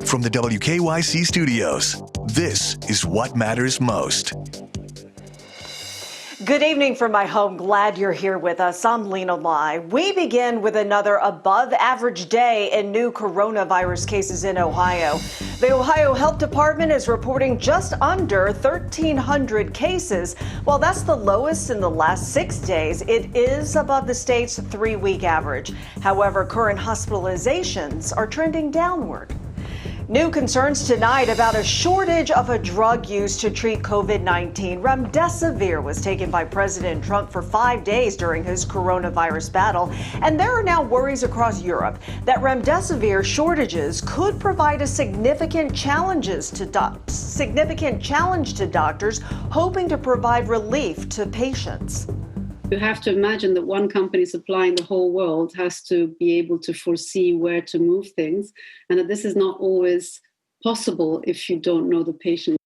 From the WKYC studios, this is What Matters Most. Good evening from my home. Glad you're here with us. I'm Lena Lai. We begin with another above average day in new coronavirus cases in Ohio. The Ohio Health Department is reporting just under 1,300 cases. While that's the lowest in the last 6 days, it is above the state's 3-week average. However, current hospitalizations are trending downward. New concerns tonight about a shortage of a drug used to treat COVID-19. Remdesivir was taken by President Trump for 5 days during his coronavirus battle. And there are now worries across Europe that remdesivir shortages could provide a significant challenge to doctors hoping to provide relief to patients. You have to imagine that one company supplying the whole world has to be able to foresee where to move things, and that this is not always possible if you don't know the patient.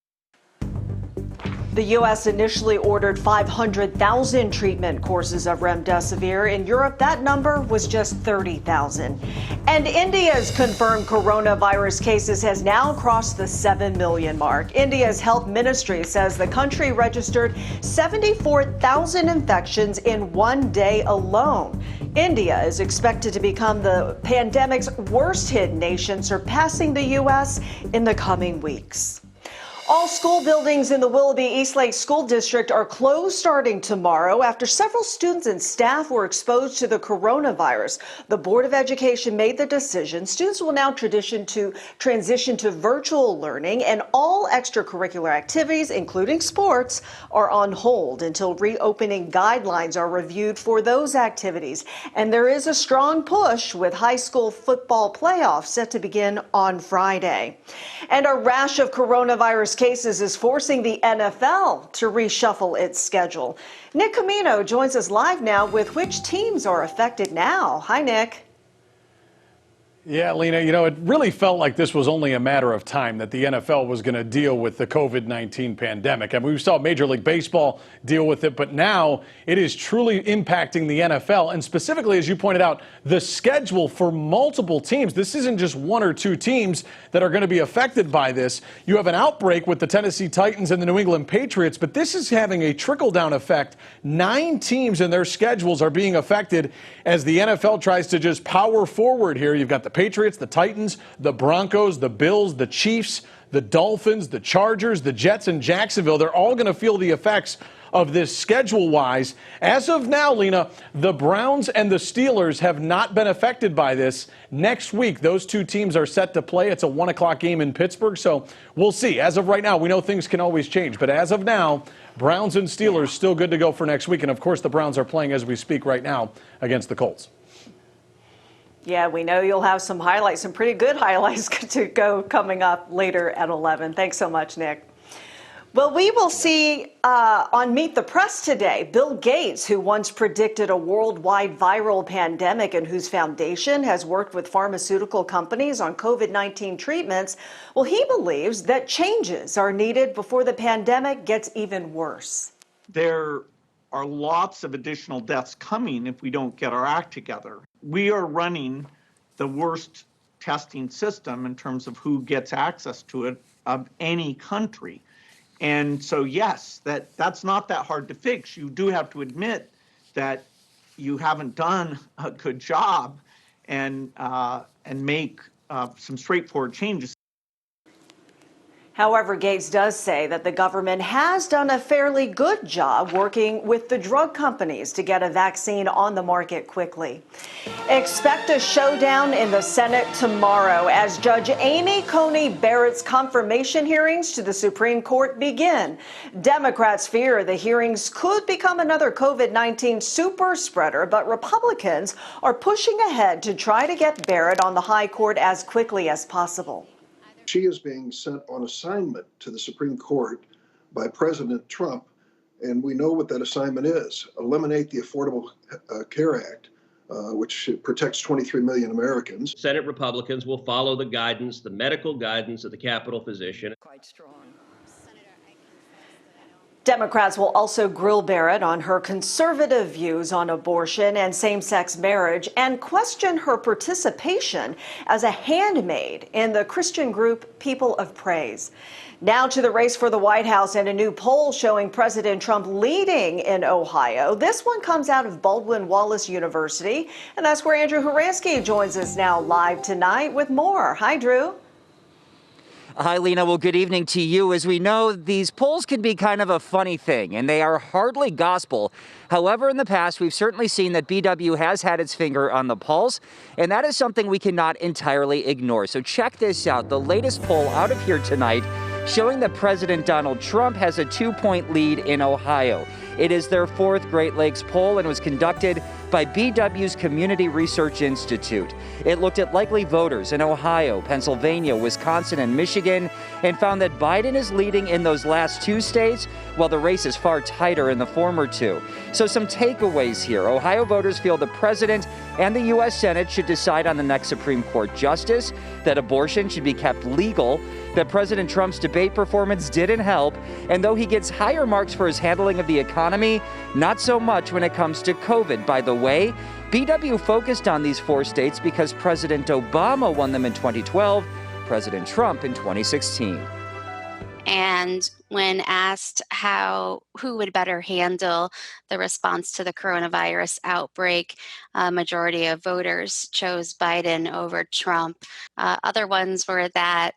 The U.S. initially ordered 500,000 treatment courses of remdesivir. In Europe, that number was just 30,000. And India's confirmed coronavirus cases has now crossed the 7 million mark. India's health ministry says the country registered 74,000 infections in 1 day alone. India is expected to become the pandemic's worst hit nation, surpassing the U.S. in the coming weeks. All school buildings in the Willoughby Eastlake School District are closed starting tomorrow after several students and staff were exposed to the coronavirus. The Board of Education made the decision. Students will now transition to virtual learning, and all extracurricular activities, including sports, are on hold until reopening guidelines are reviewed for those activities. And there is a strong push with high school football playoffs set to begin on Friday. And a rash of coronavirus cases is forcing the NFL to reshuffle its schedule. Nick Camino joins us live now with which teams are affected now. Hi, Nick. Yeah, Lena, it really felt like this was only a matter of time that the NFL was going to deal with the COVID-19 pandemic. I mean, we saw Major League Baseball deal with it, but now it is truly impacting the NFL. And specifically, as you pointed out, the schedule for multiple teams. This isn't just one or two teams that are going to be affected by this. You have an outbreak with the Tennessee Titans and the New England Patriots, but this is having a trickle-down effect. 9 teams and their schedules are being affected as the NFL tries to just power forward here. You've got the Patriots, the Titans, the Broncos, the Bills, the Chiefs, the Dolphins, the Chargers, the Jets, and Jacksonville. They're all going to feel the effects of this schedule-wise. As of now, Lena, the Browns and the Steelers have not been affected by this. Next week, those two teams are set to play. It's a 1 o'clock game in Pittsburgh, so we'll see. As of right now, we know things can always change, but as of now, Browns and Steelers still good to go for next week. And, of course, the Browns are playing as we speak right now against the Colts. Yeah, we know you'll have some highlights, some pretty good highlights to go coming up later at 11. Thanks so much, Nick. Well, we will see on Meet the Press today, Bill Gates, who once predicted a worldwide viral pandemic and whose foundation has worked with pharmaceutical companies on COVID-19 treatments. Well, he believes that changes are needed before the pandemic gets even worse. There are lots of additional deaths coming if we don't get our act together. We are running the worst testing system in terms of who gets access to it of any country. And so, yes, that's not that hard to fix. You do have to admit that you haven't done a good job and make some straightforward changes. However, Gates does say that the government has done a fairly good job working with the drug companies to get a vaccine on the market quickly. Expect a showdown in the Senate tomorrow as Judge Amy Coney Barrett's confirmation hearings to the Supreme Court begin. Democrats fear the hearings could become another COVID-19 super spreader, but Republicans are pushing ahead to try to get Barrett on the high court as quickly as possible. She is being sent on assignment to the Supreme Court by President Trump, and we know what that assignment is. Eliminate the Affordable Care Act, which protects 23 million Americans. Senate Republicans will follow the guidance, the medical guidance of the Capitol physician. Quite strong. Democrats will also grill Barrett on her conservative views on abortion and same-sex marriage and question her participation as a handmaid in the Christian group People of Praise. Now to the race for the White House and a new poll showing President Trump leading in Ohio. This one comes out of Baldwin Wallace University, and that's where Andrew Horansky joins us now live tonight with more. Hi, Drew. Hi, Lena. Well, good evening to you. As we know, these polls can be kind of a funny thing, and they are hardly gospel. However, in the past, we've certainly seen that BW has had its finger on the pulse, and that is something we cannot entirely ignore. So check this out. The latest poll out of here tonight showing that President Donald Trump has a 2-point lead in Ohio. It is their fourth Great Lakes poll and was conducted by BW's Community Research Institute. It looked at likely voters in Ohio, Pennsylvania, Wisconsin, and Michigan, and found that Biden is leading in those last two states, while the race is far tighter in the former two. So some takeaways here. Ohio voters feel the president and the U.S. Senate should decide on the next Supreme Court justice, that abortion should be kept legal, that President Trump's debate performance didn't help, and though he gets higher marks for his handling of the economy, not so much when it comes to COVID. By the way, BW focused on these four states because President Obama won them in 2012, President Trump in 2016. And when asked who would better handle the response to the coronavirus outbreak, a majority of voters chose Biden over Trump. Other ones were that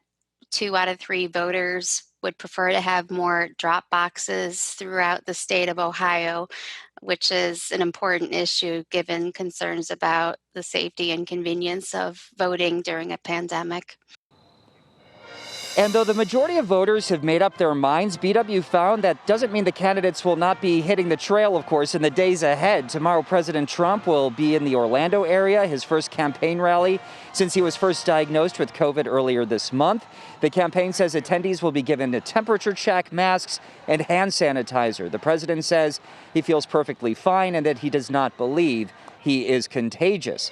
2 out of 3 voters would prefer to have more drop boxes throughout the state of Ohio, which is an important issue given concerns about the safety and convenience of voting during a pandemic. And though the majority of voters have made up their minds, BW found that doesn't mean the candidates will not be hitting the trail, of course, in the days ahead. Tomorrow, President Trump will be in the Orlando area, his first campaign rally since he was first diagnosed with COVID earlier this month. The campaign says attendees will be given a temperature check, masks, and hand sanitizer. The president says he feels perfectly fine and that he does not believe he is contagious.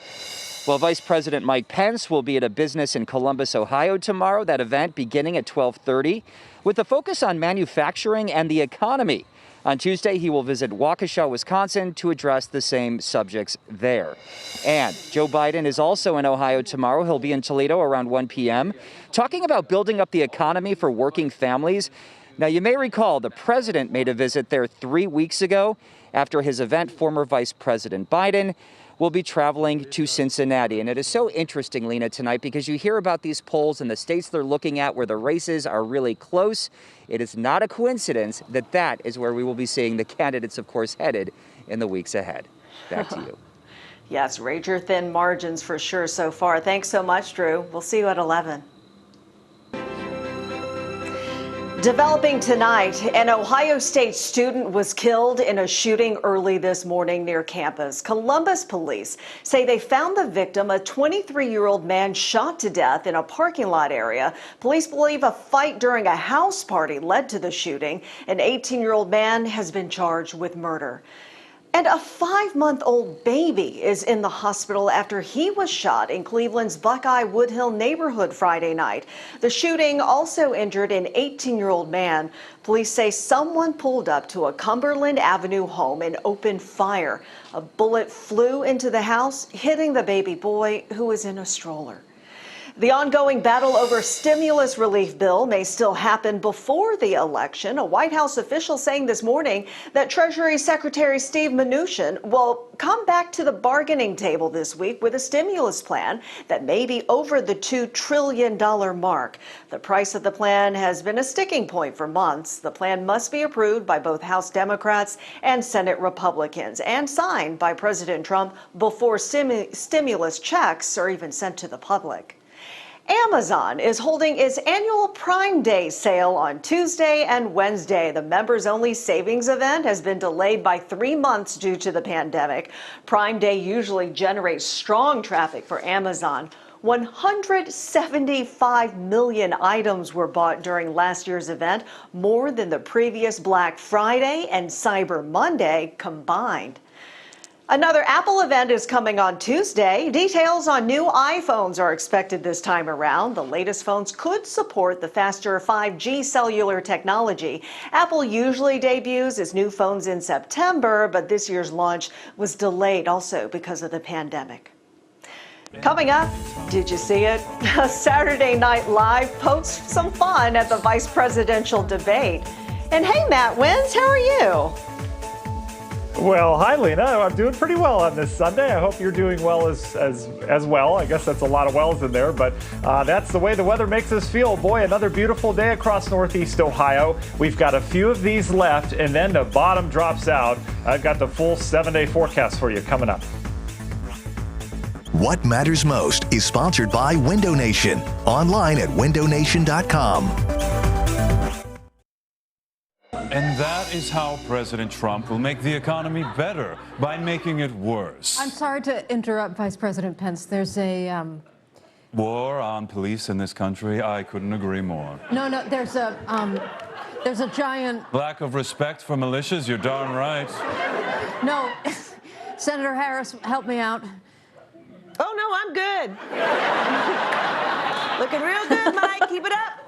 Well, Vice President Mike Pence will be at a business in Columbus, Ohio tomorrow, that event beginning at 12:30, with a focus on manufacturing and the economy. On Tuesday, he will visit Waukesha, Wisconsin, to address the same subjects there. And Joe Biden is also in Ohio tomorrow. He'll be in Toledo around 1 p.m., talking about building up the economy for working families. Now, you may recall the president made a visit there 3 weeks ago. After his event, former Vice President Biden will be traveling to Cincinnati. And it is so interesting, Lena, tonight, because you hear about these polls and the states they're looking at where the races are really close. It is not a coincidence that that is where we will be seeing the candidates, of course, headed in the weeks ahead. Back to you. Yes, razor thin margins for sure so far. Thanks so much, Drew. We'll see you at 11. Developing tonight, an Ohio State student was killed in a shooting early this morning near campus. Columbus police say they found the victim, a 23-year-old man shot to death in a parking lot area. Police believe a fight during a house party led to the shooting. An 18-year-old man has been charged with murder. And a 5-month-old baby is in the hospital after he was shot in Cleveland's Buckeye Woodhill neighborhood Friday night. The shooting also injured an 18-year-old man. Police say someone pulled up to a Cumberland Avenue home and opened fire. A bullet flew into the house, hitting the baby boy who was in a stroller. The ongoing battle over stimulus relief bill may still happen before the election. A White House official saying this morning that Treasury Secretary Steve Mnuchin will come back to the bargaining table this week with a stimulus plan that may be over the $2 trillion mark. The price of the plan has been a sticking point for months. The plan must be approved by both House Democrats and Senate Republicans and signed by President Trump before stimulus checks are even sent to the public. Amazon is holding its annual Prime Day sale on Tuesday and Wednesday. The members-only savings event has been delayed by 3 months due to the pandemic. Prime Day usually generates strong traffic for Amazon. 175 million items were bought during last year's event, more than the previous Black Friday and Cyber Monday combined. Another Apple event is coming on Tuesday. Details on new iPhones are expected this time around. The latest phones could support the faster 5G cellular technology. Apple usually debuts its new phones in September, but this year's launch was delayed also because of the pandemic. Coming up, did you see it? Saturday Night Live pokes some fun at the vice presidential debate. And hey, Matt Wins, how are you? Well, hi, Lena. I'm doing pretty well on this Sunday. I hope you're doing well as well. I guess that's a lot of wells in there, but that's the way the weather makes us feel. Boy, another beautiful day across Northeast Ohio. We've got a few of these left, and then the bottom drops out. I've got the full 7-day forecast for you coming up. What Matters Most is sponsored by Window Nation. Online at windownation.com. And that is how President Trump will make the economy better, by making it worse. I'm sorry to interrupt, Vice President Pence. There's a War on police in this country? I couldn't agree more. No, there's a giant... Lack of respect for militias? You're darn right. No, Senator Harris, help me out. Oh, no, I'm good. Looking real good, Mike. Keep it up.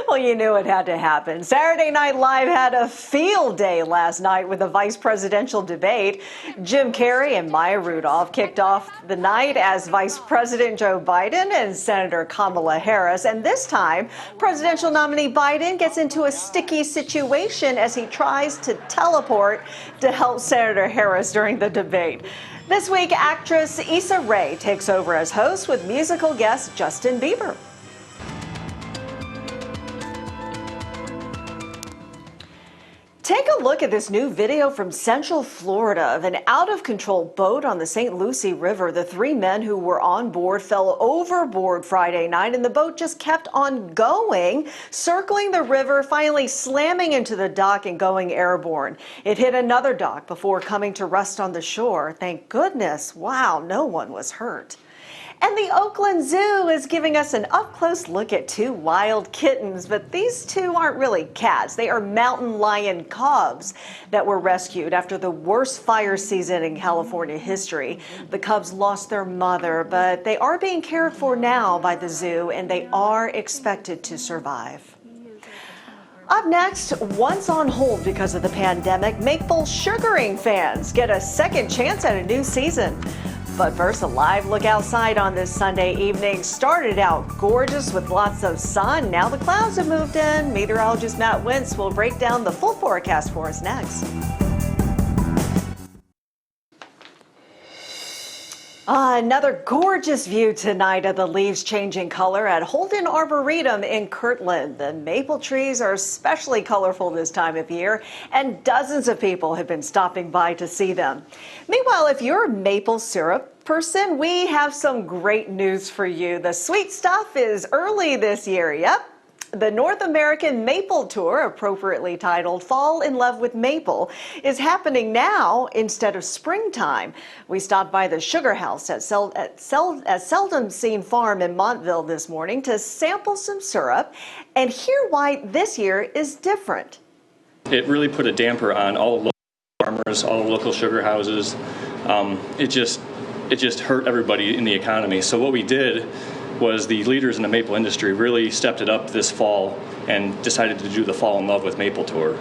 Well, you knew it had to happen. Saturday Night Live had a field day last night with the vice presidential debate. Jim Carrey and Maya Rudolph kicked off the night as Vice President Joe Biden and Senator Kamala Harris. And this time, presidential nominee Biden gets into a sticky situation as he tries to teleport to help Senator Harris during the debate. This week, actress Issa Rae takes over as host with musical guest Justin Bieber. Take a look at this new video from Central Florida of an out-of-control boat on the St. Lucie River. The 3 men who were on board fell overboard Friday night, and the boat just kept on going, circling the river, finally slamming into the dock and going airborne. It hit another dock before coming to rest on the shore. Thank goodness. Wow, no one was hurt. And the Oakland Zoo is giving us an up-close look at 2 wild kittens, but these 2 aren't really cats. They are mountain lion cubs that were rescued after the worst fire season in California history. The cubs lost their mother, but they are being cared for now by the zoo, and they are expected to survive. Up next, once on hold because of the pandemic, maple sugaring fans get a second chance at a new season. But first, a live look outside on this Sunday evening. Started out gorgeous with lots of sun. Now the clouds have moved in. Meteorologist Matt Wintz will break down the full forecast for us next. Another gorgeous view tonight of the leaves changing color at Holden Arboretum in Kirtland. The maple trees are especially colorful this time of year, and dozens of people have been stopping by to see them. Meanwhile, if you're a maple syrup person, we have some great news for you. The sweet stuff is early this year. Yep. The North American Maple Tour, appropriately titled Fall in Love with Maple, is happening now instead of springtime. We stopped by the Sugar House at Seldom Seen Farm in Montville this morning to sample some syrup and hear why this year is different. It really put a damper on all the local farmers, all the local sugar houses. It just hurt everybody in the economy. So what we did was the leaders in the maple industry really stepped it up this fall and decided to do the Fall in Love with Maple Tour.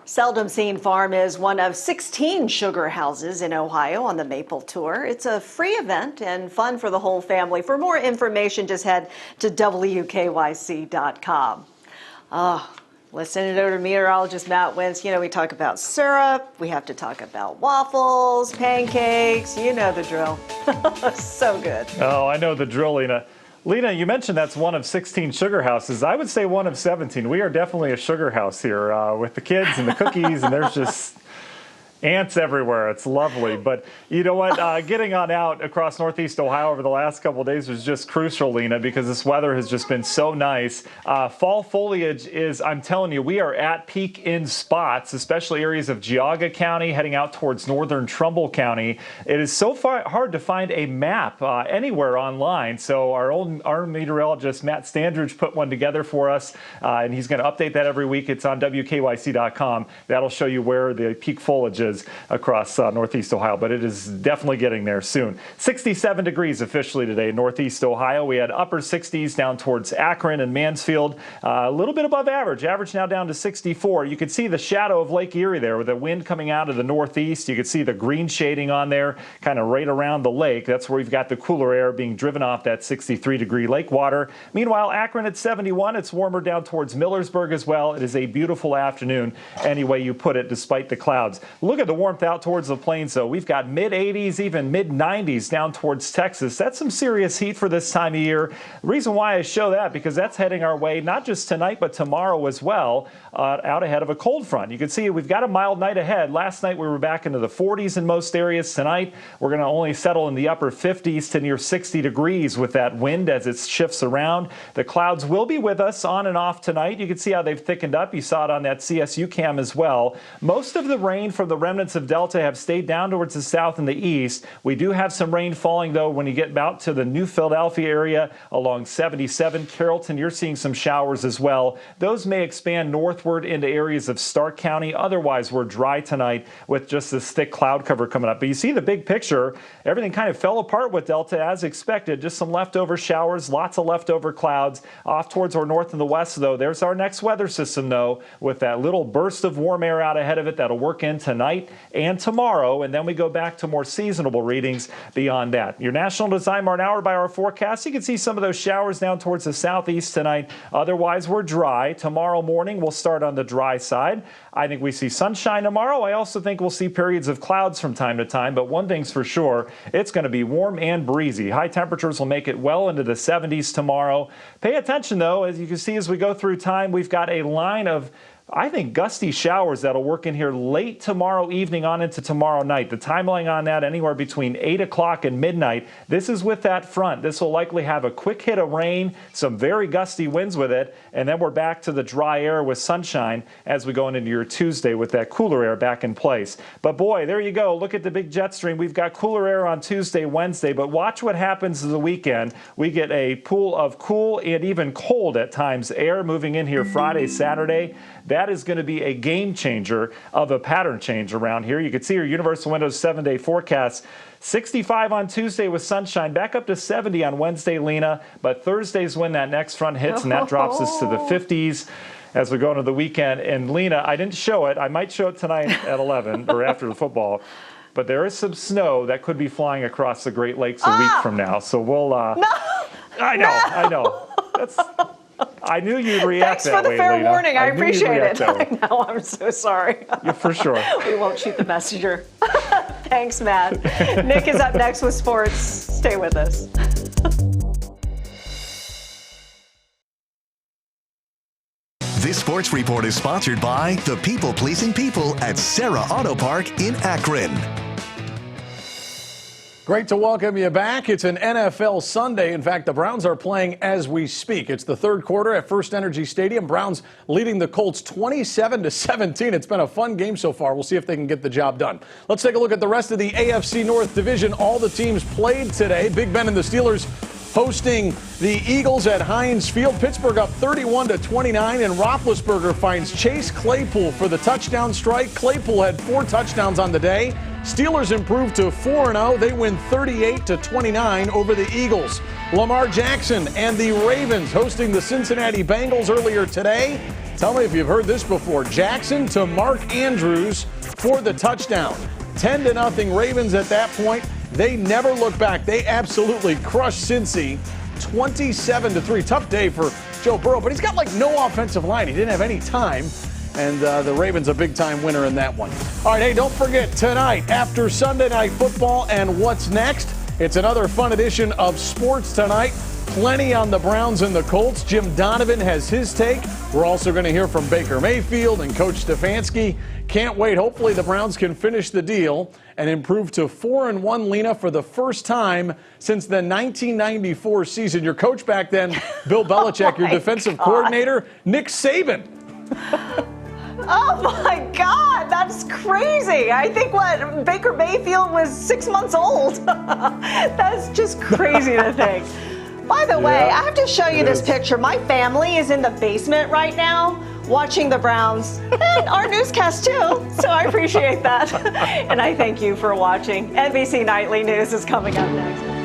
Seldom Seen Farm is one of 16 sugar houses in Ohio on the Maple Tour. It's a free event and fun for the whole family. For more information, just head to WKYC.com. Listening to meteorologist Matt Wintz, we talk about syrup, we have to talk about waffles, pancakes, you know the drill. So good. Oh, I know the drill, Lena. Lena, you mentioned that's one of 16 sugar houses. I would say one of 17. We are definitely a sugar house here with the kids and the cookies, and there's just Ants everywhere. It's lovely. But you know what? Getting on out across Northeast Ohio over the last couple of days was just crucial, Lena, because this weather has just been so nice. Fall foliage is, I'm telling you, we are at peak in spots, especially areas of Geauga County heading out towards northern Trumbull County. It is so hard to find a map anywhere online. So our meteorologist, Matt Standridge, put one together for us, and he's going to update that every week. It's on WKYC.com. That'll show you where the peak foliage is across Northeast Ohio, but it is definitely getting there soon. 67 degrees officially today in Northeast Ohio. We had upper 60s down towards Akron and Mansfield, a little bit above average. Average now down to 64. You can see the shadow of Lake Erie there with the wind coming out of the northeast. You can see the green shading on there, kind of right around the lake. That's where we've got the cooler air being driven off that 63-degree lake water. Meanwhile, Akron at 71. It's warmer down towards Millersburg as well. It is a beautiful afternoon any way you put it, despite the clouds. Look at the warmth out towards the plains, though. We've got mid-80s, even mid-90s down towards Texas. That's some serious heat for this time of year. The reason why I show that, because that's heading our way not just tonight, but tomorrow as well, out ahead of a cold front. You can see we've got a mild night ahead. Last night we were back into the 40s in most areas. Tonight we're going to only settle in the upper 50s to near 60 degrees with that wind as it shifts around. The clouds will be with us on and off tonight. You can see how they've thickened up. You saw it on that CSU cam as well. Most of the rain from the remnants of Delta have stayed down towards the south and the east. We do have some rain falling, though, when you get out to the New Philadelphia area along 77. Carrollton, you're seeing some showers as well. Those may expand northward into areas of Stark County. Otherwise, we're dry tonight with just this thick cloud cover coming up. But you see the big picture. Everything kind of fell apart with Delta as expected. Just some leftover showers, lots of leftover clouds. Off towards our north and the west, though, there's our next weather system, though, with that little burst of warm air out ahead of it that'll work in tonight and tomorrow, and then we go back to more seasonable readings beyond that. Your National Design Mart hour-by-hour forecast, you can see some of those showers down towards the southeast tonight. Otherwise, we're dry. Tomorrow morning, we'll start on the dry side. I think we see sunshine tomorrow. I also think we'll see periods of clouds from time to time, but one thing's for sure, it's going to be warm and breezy. High temperatures will make it well into the 70s tomorrow. Pay attention, though. As you can see as we go through time, we've got a line of I think gusty showers that'll work in here late tomorrow evening on into tomorrow night. The timeline on that anywhere between 8 o'clock and midnight. This is with that front. This will likely have a quick hit of rain, some very gusty winds with it, and then we're back to the dry air with sunshine as we go into your Tuesday with that cooler air back in place. But boy, there you go. Look at the big jet stream. We've got cooler air on Tuesday, Wednesday, but watch what happens the weekend. We get a pool of cool and even cold at times air moving in here Friday, Saturday. That is going to be a game changer of a pattern change around here. You can see your Universal Windows 7-day forecast. 65 on Tuesday with sunshine, back up to 70 on Wednesday, Lena. But Thursday's when that next front hits, and that drops us to the 50s as we go into the weekend. And Lena, I didn't show it. I might show it tonight at 11 or after the football. But there is some snow that could be flying across the Great Lakes a week from now. So we'll... No! I know. That's... I knew you'd react that way, Thanks for the fair Lena. warning. I appreciate it. I know. I'm so sorry. Yeah, for sure. We won't shoot the messenger. Thanks, Matt. Nick is up next with sports. Stay with us. This sports report is sponsored by the people-pleasing people at Serra Auto Park in Akron. Great to welcome you back. It's an NFL Sunday. In fact, the Browns are playing as we speak. It's the third quarter at First Energy Stadium. Browns leading the Colts 27-17. It's been a fun game so far. We'll see if they can get the job done. Let's take a look at the rest of the AFC North Division. All the teams played today. Big Ben and the Steelers hosting the Eagles at Heinz Field. Pittsburgh up 31-29, and Roethlisberger finds Chase Claypool for the touchdown strike. Claypool had 4 touchdowns on the day. Steelers improved to 4-0. They win 38-29 over the Eagles. Lamar Jackson and the Ravens hosting the Cincinnati Bengals earlier today. Tell me if you've heard this before. Jackson to Mark Andrews for the touchdown. 10-0 Ravens at that point. They never look back. They absolutely crushed Cincy 27-3. Tough day for Joe Burrow, but he's got like no offensive line. He didn't have any time. And the Ravens a big-time winner in that one. All right, hey, don't forget, tonight, after Sunday Night Football and what's next, It's another fun edition of sports tonight. Plenty on the Browns and the Colts. Jim Donovan has his take. We're also going to hear from Baker Mayfield and Coach Stefanski. Can't wait. Hopefully the Browns can finish the deal and improve to 4-1, Lena, for the first time since the 1994 season. Your coach back then, Bill Belichick, your defensive coordinator, Nick Saban. Oh my God, that's crazy. I think Baker Mayfield was 6 months old. That's just crazy to think. By the way, I have to show you this picture. My family is in the basement right now watching the Browns and our newscast too. So I appreciate that. And I thank you for watching. NBC Nightly News is coming up next.